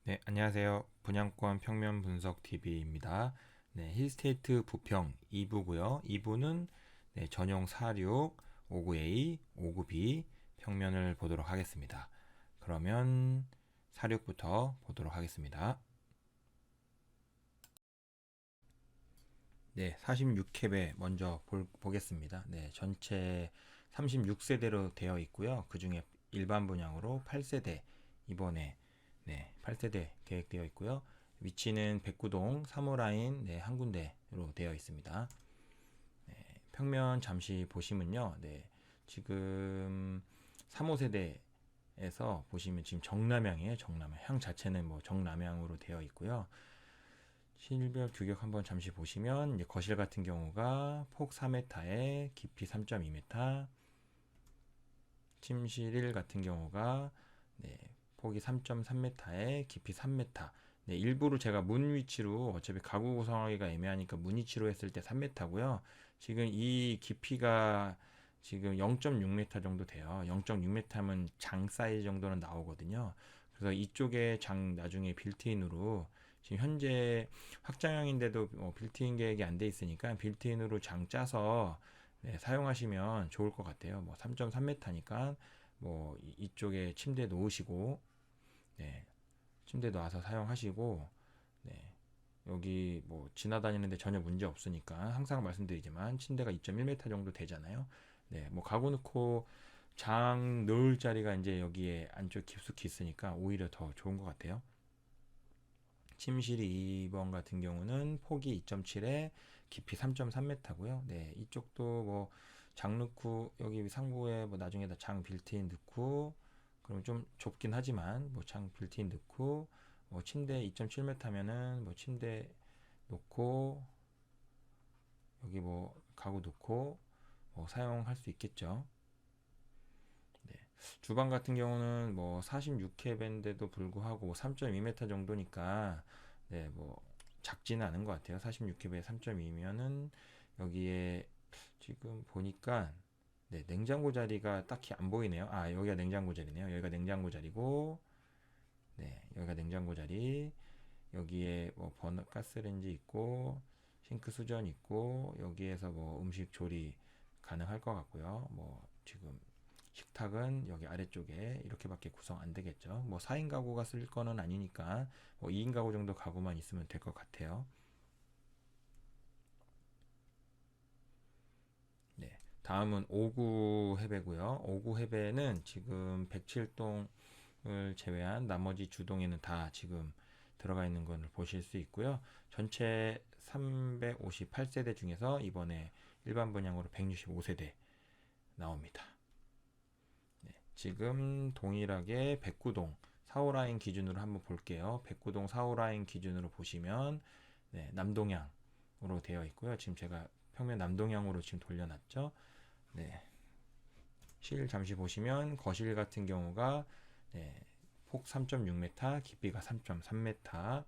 네, 안녕하세요. 분양권 평면 분석 TV입니다. 네, 힐스테이트 부평 2부고요. 2부는 전용 46, 59A, 59B 평면을 보도록 하겠습니다. 그러면 46부터 보도록 하겠습니다. 네, 46캡에 먼저 보겠습니다. 네, 전체 36세대로 되어 있고요. 그 중에 일반 분양으로 8세대 이번에 8세대 계획되어 있고요. 위치는 백구동 3호 라인 한 군데로 되어 있습니다. 평면 잠시 보시면요. 지금 3호 세대에서 보시면 지금 정남향이에요. 정남향. 향 자체는 뭐 정남향으로 되어 있고요. 실별 규격 한번 잠시 보시면 이제 거실 같은 경우가 폭 4m에 깊이 3.2m, 침실 1 같은 경우가 폭이 3.3m에 깊이 3m. 일부러 제가 문 위치로 어차피 가구 구성하기가 애매하니까 문 위치로 했을 때 3m고요. 지금 이 깊이가 지금 0.6m 정도 돼요. 0.6m면 장 사이즈 정도는 나오거든요. 그래서 이쪽에 장 나중에 빌트인으로 지금 현재 확장형인데도 빌트인 계획이 안 돼 있으니까 빌트인으로 장 짜서 사용하시면 좋을 것 같아요. 뭐 3.3m니까 뭐 이쪽에 침대 놓으시고 침대 놔서 사용하시고 네, 여기 뭐 지나다니는데 전혀 문제 없으니까 항상 말씀드리지만 침대가 2.1m 정도 되잖아요. 뭐 가구 넣고 장 넣을 자리가 이제 여기에 안쪽 깊숙이 있으니까 오히려 더 좋은 것 같아요. 침실 2번 같은 경우는 폭이 2.7에 깊이 3.3m고요. 이쪽도 뭐 장 넣고 여기 상부에 뭐 나중에 장 빌트인 넣고 그러면 좀 좁긴 하지만 뭐 장 빌트인 넣고 뭐 침대 2.7m면은 뭐 침대 놓고 여기 뭐 가구 놓고 뭐 사용할 수 있겠죠. 네. 주방 같은 경우는 뭐 46캡인데도 불구하고 3.2m 정도니까 뭐 작지는 않은 것 같아요. 46캡에 3.2면은 여기에 지금 보니까 냉장고 자리가 딱히 안 보이네요. 아, 여기가 냉장고 자리네요. 여기가 냉장고 자리고 여기가 냉장고 자리. 여기에 뭐 버너 가스레인지 있고 싱크 수전 있고 여기에서 뭐 음식 조리 가능할 것 같고요. 뭐 지금 식탁은 여기 아래쪽에 이렇게밖에 구성 안 되겠죠. 뭐 4인 가구가 쓸 거는 아니니까 뭐 2인 가구 정도 가구만 있으면 될 것 같아요. 다음은 5구 해배고요. 5구 해배는 지금 107동을 제외한 나머지 주동에는 다 지금 들어가 있는 것을 보실 수 있고요. 전체 358세대 중에서 이번에 일반 분양으로 165세대 나옵니다. 지금 동일하게 백구동 4호 라인 기준으로 한번 볼게요. 백구동 4호 라인 기준으로 보시면 남동향으로 되어 있고요. 지금 제가 평면 남동향으로 지금 돌려놨죠. 네. 실 잠시 보시면 거실 같은 경우가 폭 3.6m, 깊이가 3.3m,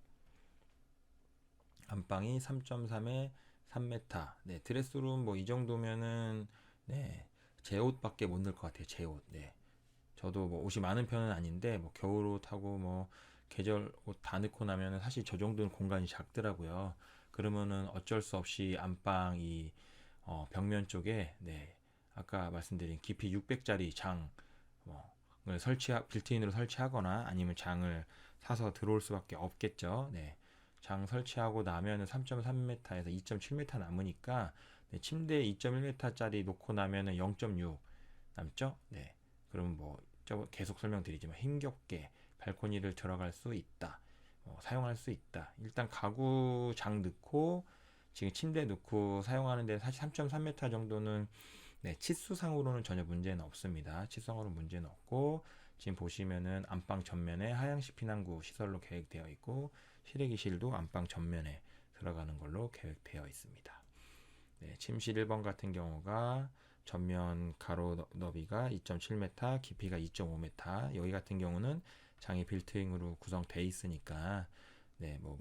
안방이 3.3에 3m. 드레스룸 뭐 이 정도면은 제 옷밖에 못 넣을 것 같아요. 제 옷. 저도 뭐 옷이 많은 편은 아닌데 뭐 겨울옷하고 뭐 계절 옷 다 넣고 나면은 사실 저 정도는 공간이 작더라고요. 그러면은 어쩔 수 없이 안방 이 벽면 쪽에 아까 말씀드린 깊이 600짜리 장을 빌트인으로 설치하거나 아니면 장을 사서 들어올 수밖에 없겠죠. 장 설치하고 나면은 3.3m에서 2.7m 남으니까 침대 2.1m짜리 놓고 나면은 0.6 남죠? 그럼 뭐 계속 설명드리지만 힘겹게 발코니를 들어갈 수 있다. 사용할 수 있다. 일단 가구 장 넣고 지금 침대 넣고 사용하는데 사실 3.3m 정도는 치수상으로는 전혀 문제는 없습니다. 치수상으로는 문제는 없고 지금 보시면은 안방 전면에 하향식 피난구 시설로 계획되어 있고 실외기실도 안방 전면에 들어가는 걸로 계획되어 있습니다. 침실 1번 같은 경우가 전면 가로 너비가 2.7m, 깊이가 2.5m. 여기 같은 경우는 장이 빌트인으로 구성되어 있으니까 뭐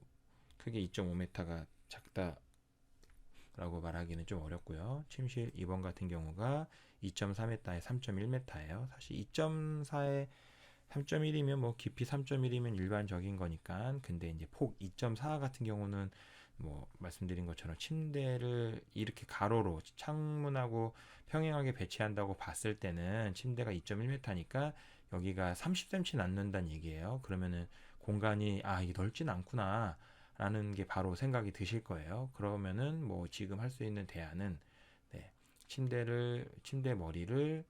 크게 2.5m가 작다라고 말하기는 좀 어렵고요. 침실 2번 같은 경우가 2.4m에 3.1m예요. 사실 2.4에 3.1이면 뭐 깊이 3.1이면 일반적인 거니까. 근데 이제 폭 2.4 같은 경우는 뭐 말씀드린 것처럼 침대를 이렇게 가로로 창문하고 평행하게 배치한다고 봤을 때는 침대가 2.1m니까 여기가 30cm 남는다는 얘기예요. 그러면은 공간이 이게 넓진 않구나 라는 게 바로 생각이 드실 거예요. 그러면은 뭐 지금 할 수 있는 대안은, 네, 침대 머리를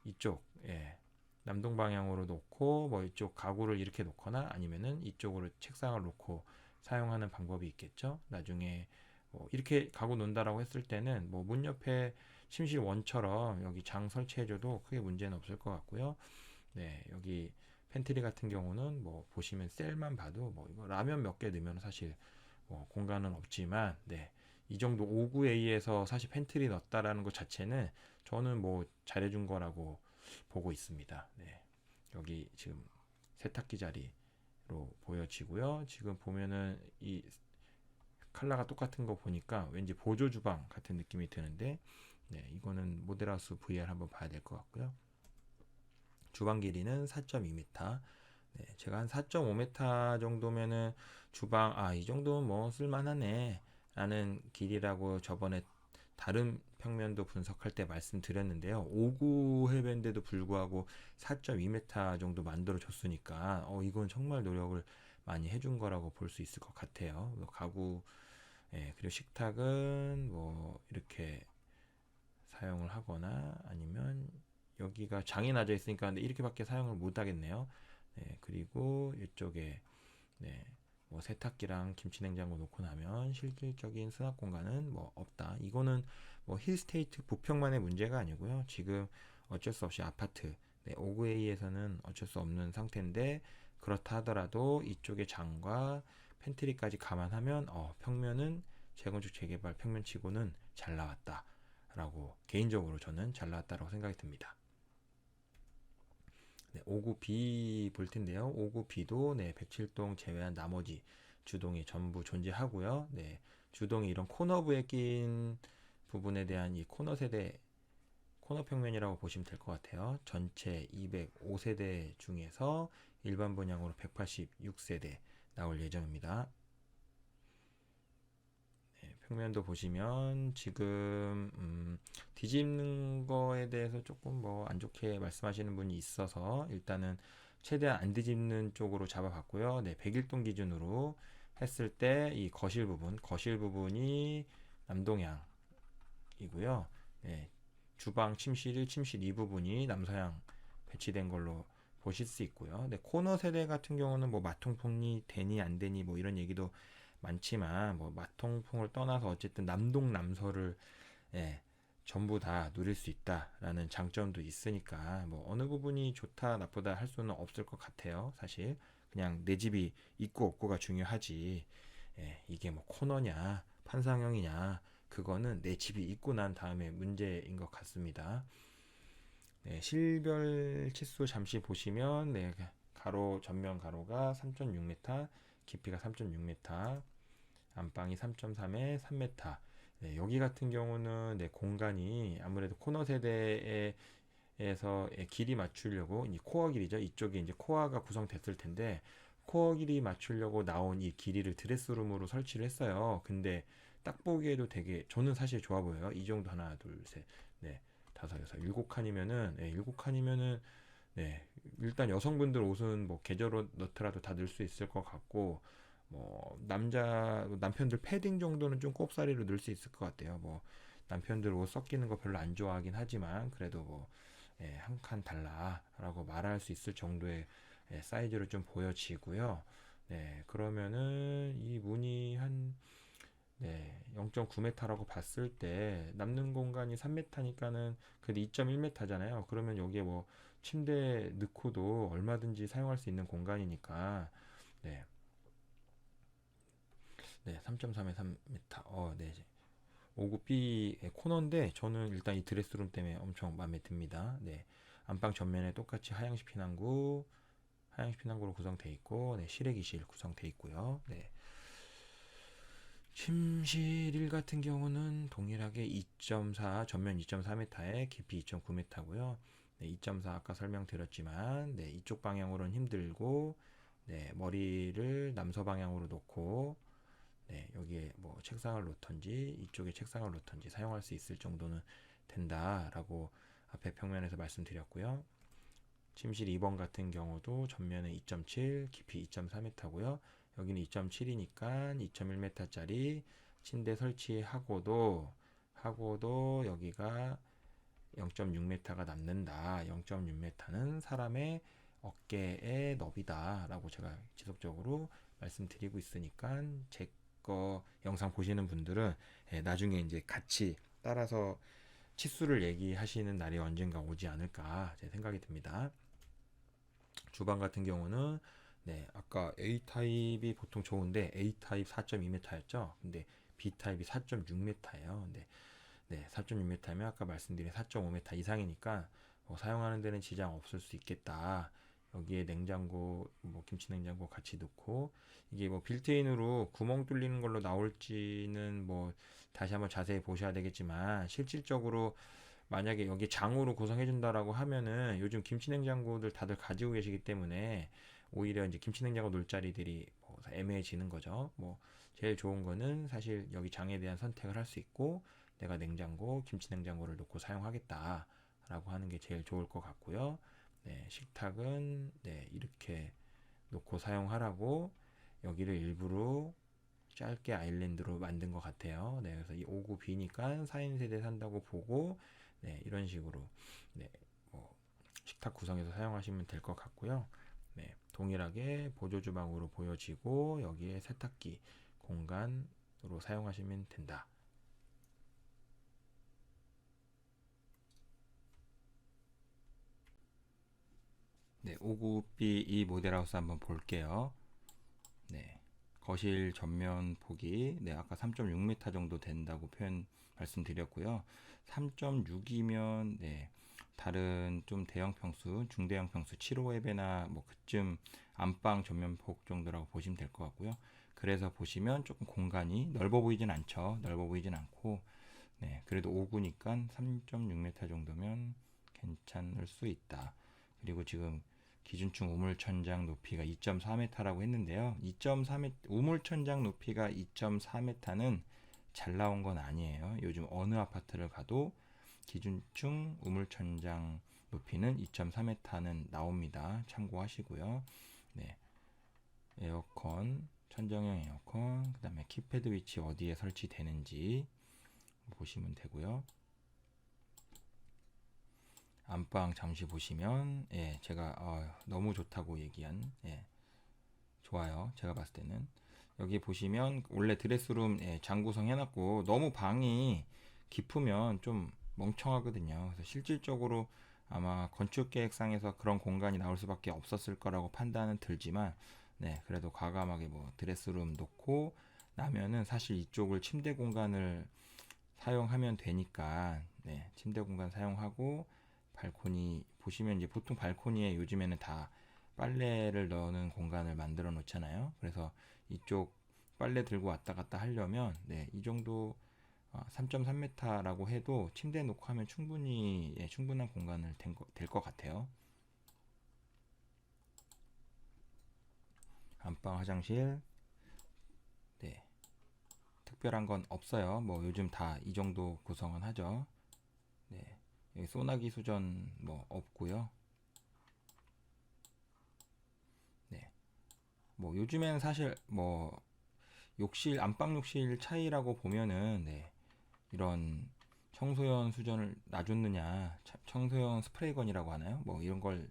이쪽, 남동 방향으로 놓고 뭐 이쪽 가구를 이렇게 놓거나 아니면은 이쪽으로 책상을 놓고 사용하는 방법이 있겠죠. 나중에 뭐 이렇게 가구 놓는다라고 했을 때는 뭐 문 옆에 침실 원처럼 여기 장 설치해줘도 크게 문제는 없을 것 같고요. 네, 여기 팬트리 같은 경우는 뭐 보시면 셀만 봐도 뭐 이거 라면 몇 개 넣으면 사실 뭐 공간은 없지만, 네, 이 정도 59A에서 사실 팬트리 넣었다라는 것 자체는 저는 뭐 잘해준 거라고 보고 있습니다. 네, 여기 지금 세탁기 자리로 보여지고요. 지금 보면은 이 컬러가 똑같은 거 보니까 왠지 보조 주방 같은 느낌이 드는데, 네, 이거는 모델하우스 VR 한번 봐야 될 것 같고요. 주방 길이는 4.2m. 네, 제가 한 4.5m 정도면은 주방, 이 정도면 뭐 쓸만하네 라는 길이라고 저번에 다른 평면도 분석할 때 말씀드렸는데요. 5구 해변인데도 불구하고 4.2m 정도 만들어 줬으니까 이건 정말 노력을 많이 해준 거라고 볼 수 있을 것 같아요. 가구, 그리고 식탁은 뭐 이렇게 사용을 하거나 아니면 여기가 장이 나져 있으니까 근데 이렇게밖에 사용을 못 하겠네요. 네, 그리고 이쪽에, 네, 뭐 세탁기랑 김치냉장고 놓고 나면 실질적인 수납 공간은 뭐 없다. 이거는 뭐 힐스테이트 부평만의 문제가 아니고요. 지금 어쩔 수 없이 아파트, 네, 오그에이에서는 어쩔 수 없는 상태인데, 그렇다 하더라도 이쪽의 장과 팬트리까지 감안하면 평면은 재건축 재개발 평면치고는 잘 나왔다 라고 개인적으로 저는 잘 나왔다고 생각이 듭니다. 네, 59B 볼 텐데요. 59B도 107동 제외한 나머지 주동이 전부 존재하고요. 네, 주동이 이런 코너부에 낀 부분에 대한 이 코너 평면이라고 보시면 될 것 같아요. 전체 205세대 중에서 일반 분양으로 186세대 나올 예정입니다. 평면도 보시면 지금 뒤집는 거에 대해서 조금 뭐 안 좋게 말씀하시는 분이 있어서 일단은 최대한 안 뒤집는 쪽으로 잡아봤고요. 네, 101동 기준으로 했을 때 이 거실 부분이 남동향이고요. 네, 주방 침실 1, 침실 2 부분이 남서향 배치된 걸로 보실 수 있고요. 네, 코너 세대 같은 경우는 뭐 마통풍이 되니 안 되니 뭐 이런 얘기도 많지만 뭐 마통풍을 떠나서 어쨌든 남동 남서를, 전부 다 누릴 수 있다라는 장점도 있으니까 뭐 어느 부분이 좋다 나쁘다 할 수는 없을 것 같아요. 사실 그냥 내 집이 있고 없고가 중요하지, 이게 뭐 코너냐 판상형이냐 그거는 내 집이 있고 난 다음에 문제인 것 같습니다. 네, 실별 치수 잠시 보시면, 네, 가로 전면 가로가 3.6m, 깊이가 3.6m, 안방이 3.3에 3m. 네, 여기 같은 경우는 네, 공간이 아무래도 코너 세대에서 길이 맞추려고 이 코어 길이죠. 이쪽에 이제 코어가 구성됐을 텐데 코어 길이 맞추려고 나온 이 길이를 드레스룸으로 설치를 했어요. 근데 딱 보기에도 되게 저는 사실 좋아 보여요. 이 정도 하나, 둘, 셋, 넷, 다섯, 여섯, 일곱 칸이면은, 일곱 칸이면은, 네, 일단 여성분들 옷은 뭐 계절 옷 넣더라도 다 넣을 수 있을 것 같고, 뭐 남편들 패딩 정도는 좀 꼽사리로 넣을 수 있을 것 같아요. 뭐 남편들 옷 섞이는 거 별로 안 좋아하긴 하지만 그래도 뭐 한 칸 달라라고 말할 수 있을 정도의 사이즈로 좀 보여지고요. 네, 그러면은 이 문이 한, 0.9m라고 봤을 때 남는 공간이 3m니까는 그래도 2.1m잖아요. 그러면 여기에 뭐 침대 넣고도 얼마든지 사용할 수 있는 공간이니까, 네, 네, 3.3에 3m. 네. 59B 코너인데 저는 일단 이 드레스룸 때문에 엄청 마음에 듭니다. 네. 안방 전면에 똑같이 하향식 피난구로 구성되어 있고, 네, 실외기실 구성되어 있고요. 네. 침실 1 같은 경우는 동일하게 2.4, 전면 2.4m에 깊이 2.9m고요. 네, 2.4 아까 설명드렸지만 네, 이쪽 방향으로는 힘들고 네, 머리를 남서 방향으로 놓고 네, 여기에 뭐 책상을 놓던지 이쪽에 책상을 놓던지 사용할 수 있을 정도는 된다라고 앞에 평면에서 말씀드렸고요. 침실 2번 같은 경우도 전면에 2.7, 깊이 2.4m고요. 여기는 2.7이니까 2.1m짜리 침대 설치하고도 여기가 0.6m가 남는다. 0.6m는 사람의 어깨의 너비다 라고 제가 지속적으로 말씀드리고 있으니까 제 거 영상 보시는 분들은 나중에 이제 같이 따라서 치수를 얘기하시는 날이 언젠가 오지 않을까 제 생각이 듭니다. 주방 같은 경우는 네, 아까 A타입이 보통 좋은데 A타입 4.2m였죠. 근데 B타입이 4.6m예요. 근데 네, 4.6m면 아까 말씀드린 4.5m 이상이니까 사용하는 데는 지장 없을 수 있겠다. 여기에 냉장고, 뭐 김치 냉장고 같이 넣고 이게 뭐 빌트인으로 구멍 뚫리는 걸로 나올지는 뭐 다시 한번 자세히 보셔야 되겠지만 실질적으로 만약에 여기 장으로 구성해 준다라고 하면은 요즘 김치 냉장고들 다들 가지고 계시기 때문에 오히려 이제 김치 냉장고 놀 자리들이 뭐 애매해지는 거죠. 뭐 제일 좋은 거는 사실 여기 장에 대한 선택을 할 수 있고 내가 냉장고, 김치 냉장고를 놓고 사용하겠다라고 하는 게 제일 좋을 것 같고요. 네, 식탁은 네, 이렇게 놓고 사용하라고 여기를 일부러 짧게 아일랜드로 만든 것 같아요. 네, 그래서 이 59B니까 4인 세대 산다고 보고 네, 이런 식으로 네, 뭐 식탁 구성에서 사용하시면 될 것 같고요. 네, 동일하게 보조 주방으로 보여지고 여기에 세탁기 공간으로 사용하시면 된다. 네, 59B 이 모델하우스 한번 볼게요. 네, 거실 전면 폭이 네, 아까 3.6m 정도 된다고 표현 말씀드렸고요. 3.6이면 네, 다른 좀 대형 평수, 중대형 평수 7호앱이나 뭐 그쯤 안방 전면 폭 정도라고 보시면 될 것 같고요. 그래서 보시면 조금 공간이 넓어 보이진 않죠. 넓어 보이진 않고 네, 그래도 5구니까 3.6m 정도면 괜찮을 수 있다. 그리고 지금 기준층 우물천장 높이가 2.4m라고 했는데요. 2.4m 우물천장 높이가 2.4m는 잘 나온 건 아니에요. 요즘 어느 아파트를 가도 기준층 우물천장 높이는 2.4m는 나옵니다. 참고하시고요. 네, 에어컨, 천정형 에어컨, 그 다음에 키패드 위치 어디에 설치되는지 보시면 되고요. 안방 잠시 보시면 예, 제가 너무 좋다고 얘기한 좋아요. 제가 봤을 때는 여기 보시면 원래 드레스룸 장 구성 해놨고 너무 방이 깊으면 좀 멍청하거든요. 그래서 실질적으로 아마 건축 계획상에서 그런 공간이 나올 수밖에 없었을 거라고 판단은 들지만 네, 그래도 과감하게 뭐 드레스룸 놓고 나면은 사실 이쪽을 침대 공간을 사용하면 되니까 네, 침대 공간 사용하고 발코니 보시면 이제 보통 발코니에 요즘에는 다 빨래를 넣는 공간을 만들어 놓잖아요. 그래서 이쪽 빨래 들고 왔다 갔다 하려면 네, 이 정도 3.3m라고 해도 침대 놓고 하면 충분히 충분한 공간을 될 것 같아요. 안방 화장실 네, 특별한 건 없어요. 뭐 요즘 다 이 정도 구성은 하죠. 네, 여기 소나기 수전 뭐 없고요. 네, 뭐 요즘에는 사실 뭐 욕실 안방 욕실 차이라고 보면은 네, 이런 청소용 수전을 놔줬느냐 청소용 스프레이건이라고 하나요? 뭐 이런 걸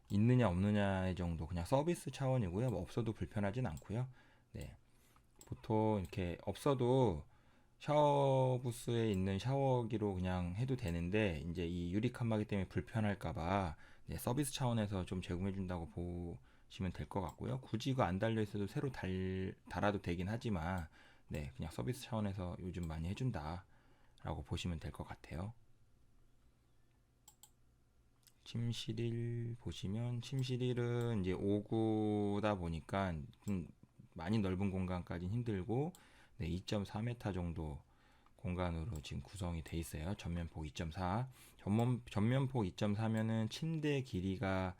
있느냐 없느냐의 정도 그냥 서비스 차원이고요. 뭐 없어도 불편하진 않고요. 네, 보통 이렇게 없어도 샤워 부스에 있는 샤워기로 그냥 해도 되는데 이제 이 유리 칸막이 때문에 불편할까봐 네, 서비스 차원에서 좀 제공해 준다고 보시면 될 것 같고요. 굳이 이거 안 달려 있어도 새로 달아도 되긴 하지만 네, 그냥 서비스 차원에서 요즘 많이 해준다라고 보시면 될 것 같아요. 침실일 보시면 침실일은 이제 5구다 보니까 좀 많이 넓은 공간까지는 힘들고 네, 2.4m 정도 공간으로 지금 구성이 돼 있어요. 전면폭 2.4. 전면폭 2.4면은 침대 길이가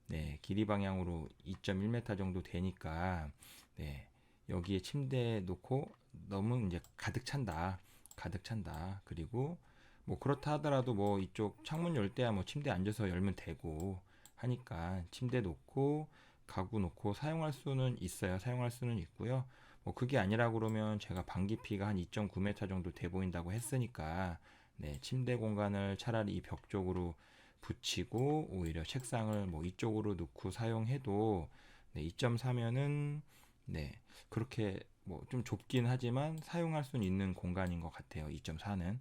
네, 길이 방향으로 2.1m 정도 되니까 네, 여기에 침대 놓고 너무 이제 가득 찬다. 가득 찬다. 그리고 뭐 그렇다 하더라도 뭐 이쪽 창문 열 때야 뭐 침대 앉아서 열면 되고 하니까 침대 놓고 가구 놓고 사용할 수는 있어요. 사용할 수는 있고요. 뭐 그게 아니라 그러면 제가 방 깊이가 한 2.9m 정도 돼 보인다고 했으니까 네, 침대 공간을 차라리 이 벽 쪽으로 붙이고 오히려 책상을 뭐 이쪽으로 놓고 사용해도 네, 2.4면은 네, 그렇게 뭐 좀 좁긴 하지만 사용할 수 있는 공간인 것 같아요. 2.4는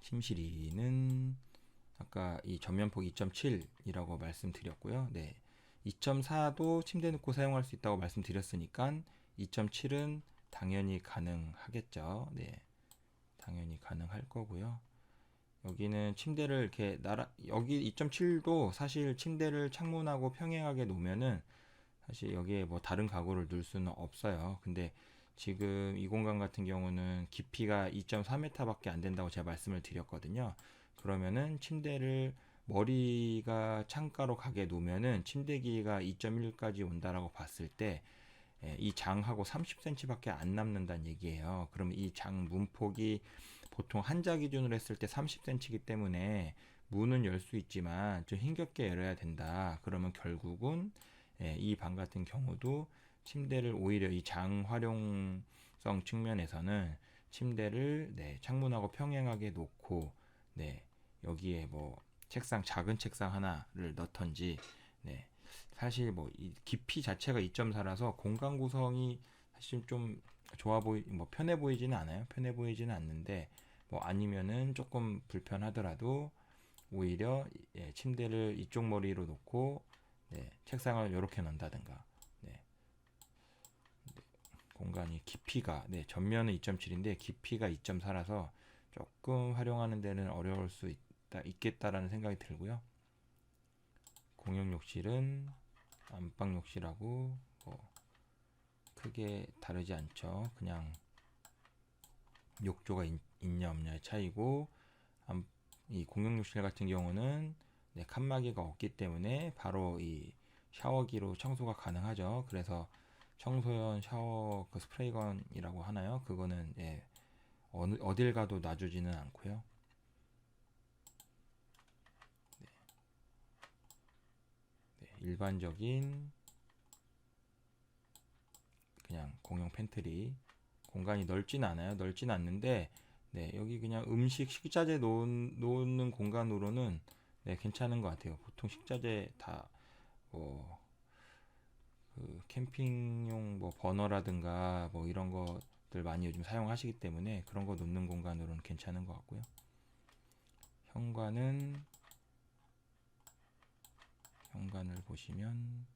침실이는 아까 이 전면폭 2.7이라고 말씀드렸고요. 네, 2.4도 침대 놓고 사용할 수 있다고 말씀드렸으니까 2.7은 당연히 가능하겠죠. 네, 당연히 가능할 거고요. 여기는 침대를 이렇게 여기 2.7도 사실 침대를 창문하고 평행하게 놓으면은 사실 여기에 뭐 다른 가구를 넣을 수는 없어요. 근데 지금 이 공간 같은 경우는 깊이가 2.4m밖에 안 된다고 제가 말씀을 드렸거든요. 그러면은 침대를 머리가 창가로 가게 놓으면은 침대 길이가 2.1까지 온다라고 봤을 때 이 장하고 30cm밖에 안 남는다는 얘기예요. 그러면 이 장 문폭이 보통 한자 기준으로 했을 때 30cm이기 때문에 문은 열 수 있지만 좀 힘겹게 열어야 된다. 그러면 결국은 이 방 같은 경우도 침대를 오히려 이 장 활용성 측면에서는 침대를 네, 창문하고 평행하게 놓고 네, 여기에 뭐 책상 작은 책상 하나를 넣던지 네, 사실 뭐 이 깊이 자체가 2.4라서 공간 구성이 사실 좀 뭐 편해 보이지는 않아요. 편해 보이지는 않는데 뭐 아니면은 조금 불편하더라도 오히려 침대를 이쪽 머리로 놓고 네, 책상을 이렇게 놓는다든가 네, 공간이 깊이가 네, 전면은 2.7인데 깊이가 2.4라서 조금 활용하는 데는 어려울 수 있겠다라는 생각이 들고요. 공용 욕실은 안방 욕실하고 뭐 크게 다르지 않죠. 그냥 욕조가 있냐 없냐의 차이고 이 공용 욕실 같은 경우는 네, 칸막이가 없기 때문에 바로 이 샤워기로 청소가 가능하죠. 그래서 청소연 샤워 그 스프레이건이라고 하나요? 그거는 어딜 가도 놔주지는 않고요. 네, 네, 일반적인 그냥 공용 팬트리 공간이 넓진 않아요. 넓진 않는데 네, 여기 그냥 음식 식자재 놓는 공간으로는 네, 괜찮은 것 같아요. 보통 식자재 다뭐 그 캠핑용 뭐 버너라든가 뭐 이런 것들 많이 요즘 사용하시기 때문에 그런 거 놓는 공간으로는 괜찮은 것 같고요. 현관을 보시면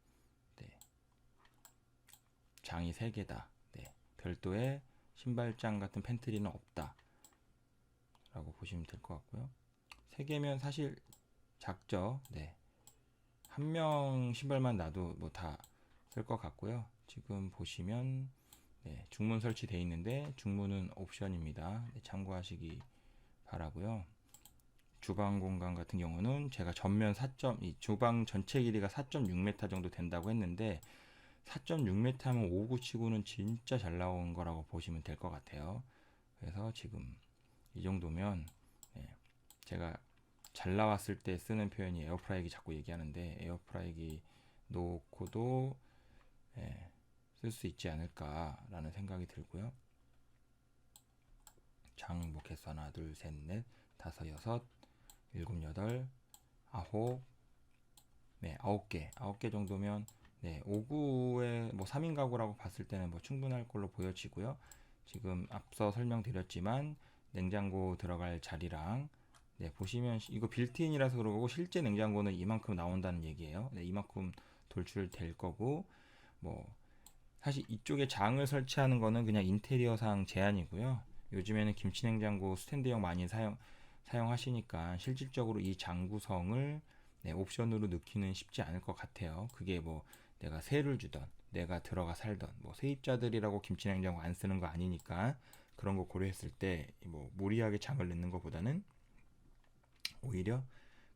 네, 장이 3개다. 네, 별도의 신발장 같은 팬트리는 없다. 라고 보시면 될 것 같고요. 3개면 사실 작죠. 네. 한 명 신발만 놔도 뭐 다 쓸 것 같고요. 지금 보시면 네, 중문 설치되어 있는데 중문은 옵션입니다. 네, 참고하시기 바라고요. 주방 공간 같은 경우는 제가 전면 이 주방 전체 길이가 4.6m 정도 된다고 했는데 4.6m면 5구치고는 진짜 잘 나온 거라고 보시면 될 것 같아요. 그래서 지금 이 정도면 네, 제가 잘 나왔을 때 쓰는 표현이 에어프라이기 자꾸 얘기하는데 에어프라이기 놓고도 쓸 수 있지 않을까라는 생각이 들고요. 장 뭐 개수 하나, 둘, 셋, 넷, 다섯, 여섯, 일곱, 여덟, 아홉, 네, 9개 정도면 네, 5구에 뭐 3인 가구라고 봤을 때는 뭐 충분할 걸로 보여지고요. 지금 앞서 설명드렸지만 냉장고 들어갈 자리랑 네, 보시면 이거 빌트인이라서 그러고 실제 냉장고는 이만큼 나온다는 얘기예요. 네, 이만큼 돌출될 거고 뭐 사실 이쪽에 장을 설치하는 거는 그냥 인테리어상 제한이고요. 요즘에는 김치냉장고 스탠드형 많이 사용하시니까 실질적으로 이 장 구성을 네, 옵션으로 넣기는 쉽지 않을 것 같아요. 그게 뭐 내가 세를 주던, 내가 들어가 살던, 뭐 세입자들이라고 김치냉장고 안 쓰는 거 아니니까 그런 거 고려했을 때 뭐 무리하게 장을 넣는 것보다는 오히려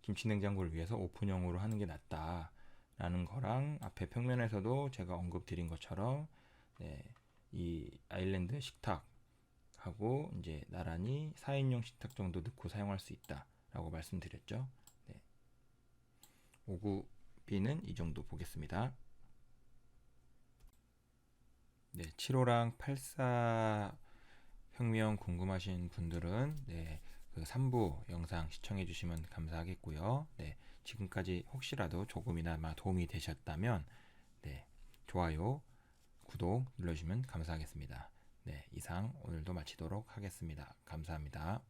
김치냉장고를 위해서 오픈형으로 하는 게 낫다라는 거랑, 앞에 평면에서도 제가 언급 드린 것처럼 네, 이 아일랜드 식탁하고 이제 나란히 4인용 식탁 정도 넣고 사용할 수 있다라고 말씀드렸죠. 네. 5구B는 이 정도 보겠습니다. 네, 7호랑 84 평면 궁금하신 분들은 네, 그 3부 영상 시청해 주시면 감사하겠고요. 네, 지금까지 혹시라도 조금이나마 도움이 되셨다면 네, 좋아요, 구독 눌러주시면 감사하겠습니다. 네, 이상 오늘도 마치도록 하겠습니다. 감사합니다.